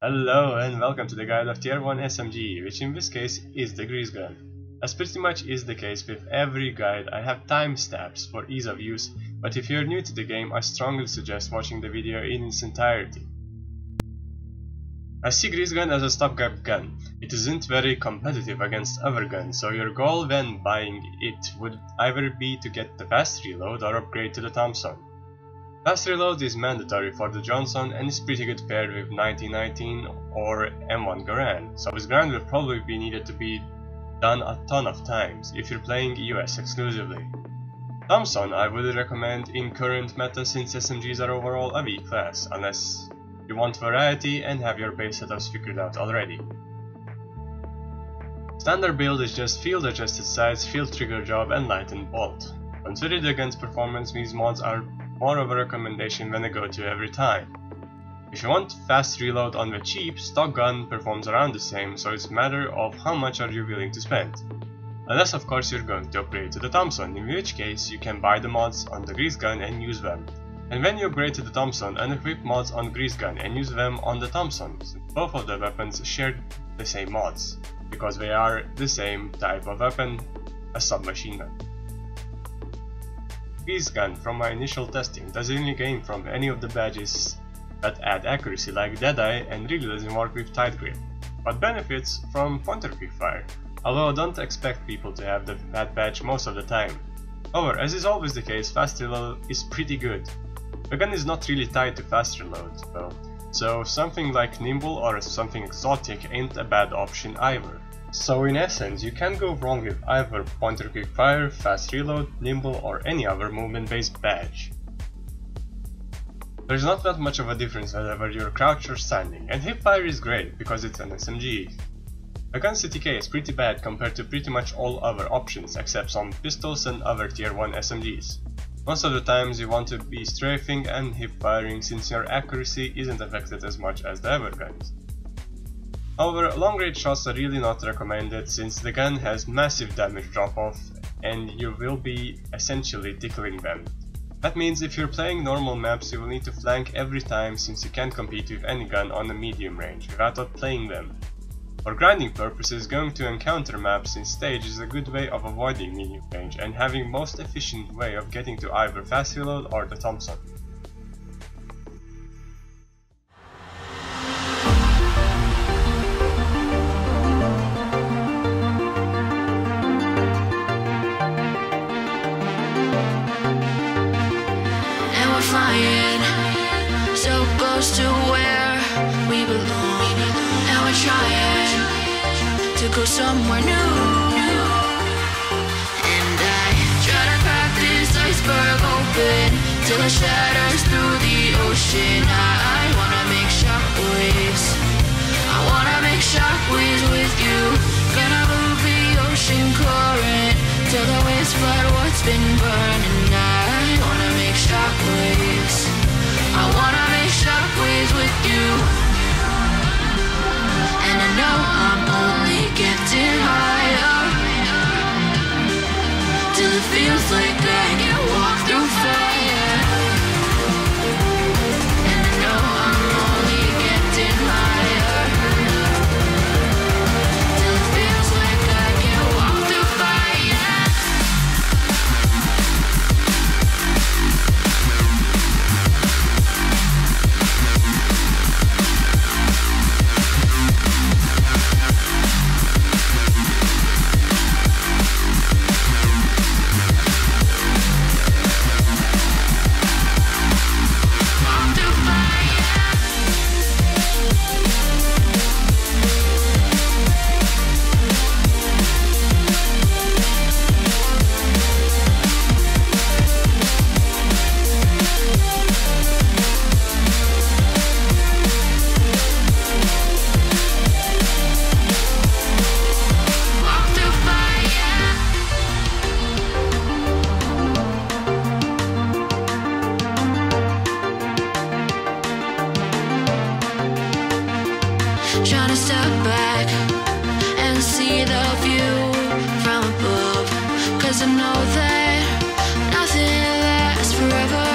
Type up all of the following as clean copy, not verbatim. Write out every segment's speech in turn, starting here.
Hello and welcome to the guide of Tier 1 SMG, which in this case is the grease gun. As pretty much is the case with every guide, I have timestamps for ease of use, but if you're new to the game, I strongly suggest watching the video in its entirety. I see grease gun as a stopgap gun. It isn't very competitive against other guns, so your goal when buying it would either be to get the fast reload or upgrade to the Thompson. Fast reload is mandatory for the Johnson and is pretty good paired with 1919 or M1 Garand, so this grind will probably be needed to be done a ton of times if you're playing US exclusively. Thompson I would recommend in current meta since SMGs are overall a weak class, unless you want variety and have your base setups figured out already. Standard build is just field adjusted sights, field trigger job and light and bolt. Consider the gun's performance, these mods are more of a recommendation than a go-to every time. If you want fast reload on the cheap, stock gun performs around the same, so it's a matter of how much are you willing to spend. Unless of course you're going to upgrade to the Thompson, in which case you can buy the mods on the grease gun and use them. And when you upgrade to the Thompson, unequip mods on grease gun and use them on the Thompson. Both of the weapons share the same mods, because they are the same type of weapon, a submachine gun. Grease gun, from my initial testing, doesn't really gain from any of the badges that add accuracy like Deadeye and really doesn't work with tight grip, but benefits from pointer quickfire, although I don't expect people to have that badge most of the time. However, as is always the case, fast reload is pretty good. The gun is not really tied to fast reload though, so something like nimble or something exotic ain't a bad option either. So in essence, you can't go wrong with either pointer quickfire, fast reload, nimble or any other movement based badge. There's not that much of a difference whether you're crouched or standing, and hipfire is great because it's an SMG. The gun's CTK is pretty bad compared to pretty much all other options except some pistols and other tier 1 SMGs. Most of the times you want to be strafing and hipfiring since your accuracy isn't affected as much as the other guns. However, long range shots are really not recommended since the gun has massive damage drop off and you will be essentially tickling them. That means if you're playing normal maps you will need to flank every time since you can't compete with any gun on a medium range without outplaying them. For grinding purposes, going to encounter maps in stage is a good way of avoiding medium range and having most efficient way of getting to either fast reload or the Thompson. So close to where we belong, and we're trying to go somewhere new. And I try to crack this iceberg open till it shatters through the ocean. I wanna make shockwaves. I wanna make shockwaves with you. Gonna move the ocean current till the waves flood what's been burning. I wanna make shockwaves. I wanna make shockwaves with you. And I know I'm only getting higher till it feels like I can walk through fire. And I know I'm only getting higher till it feels like I can walk through fire. Trying to step back and see the view from above, 'cause I know that nothing lasts forever.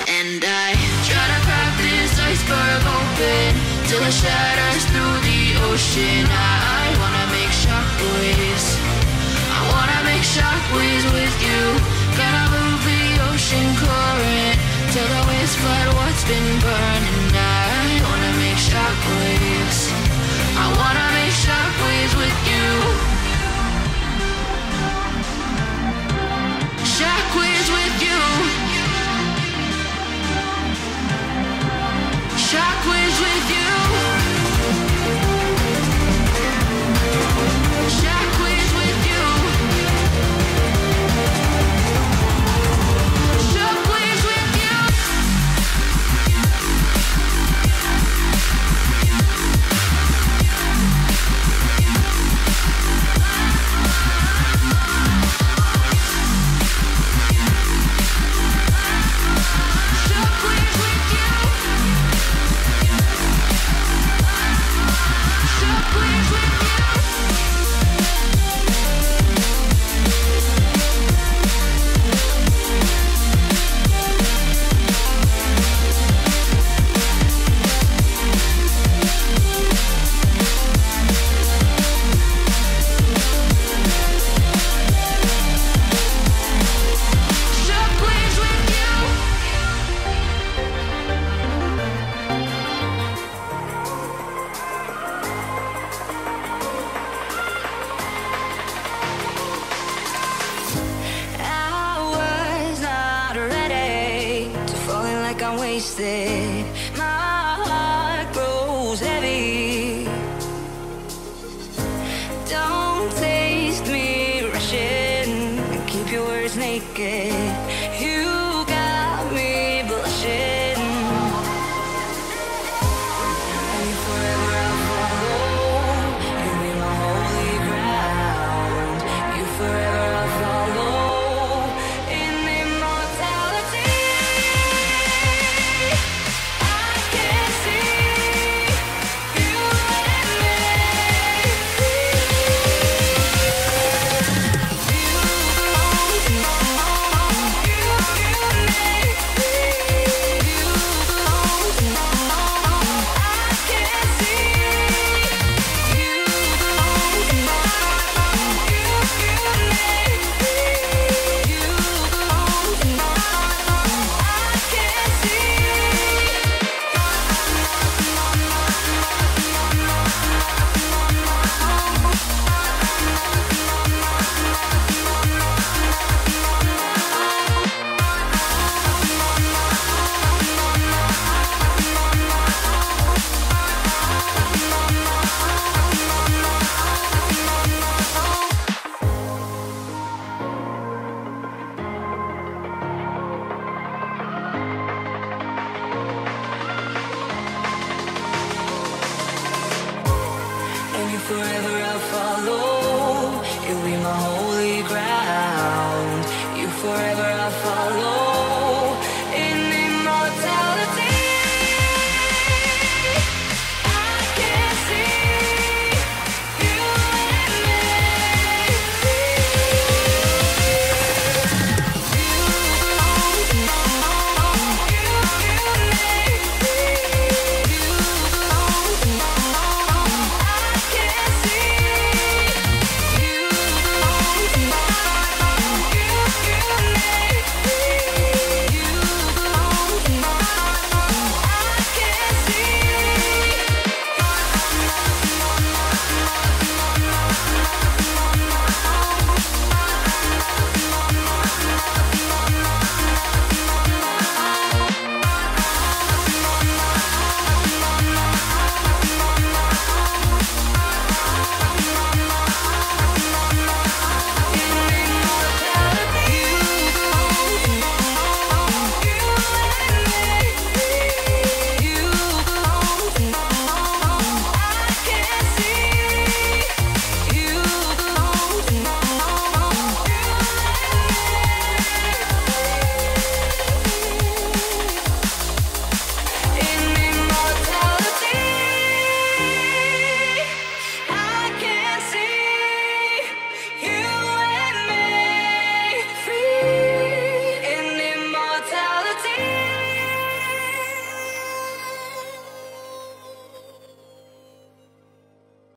And I try to crack this iceberg open till it shatters through the ocean. I wanna make shockwaves. I wanna make shockwaves with you. Gonna move the ocean current till the waves flood what's been burning. I wanna make shockwaves. I wanna make shockwaves with you. Shockwaves with you. Shockwaves with you. Shockwaves with you. Shockwaves with you. I'm wasted, my heart grows heavy. Don't taste me rushing, keep your words naked. You got me blushing. And forever I'll follow, you be my holy ground. You forever I'll follow, in immortality. Forever I'll follow, you'll be my holy ground. You forever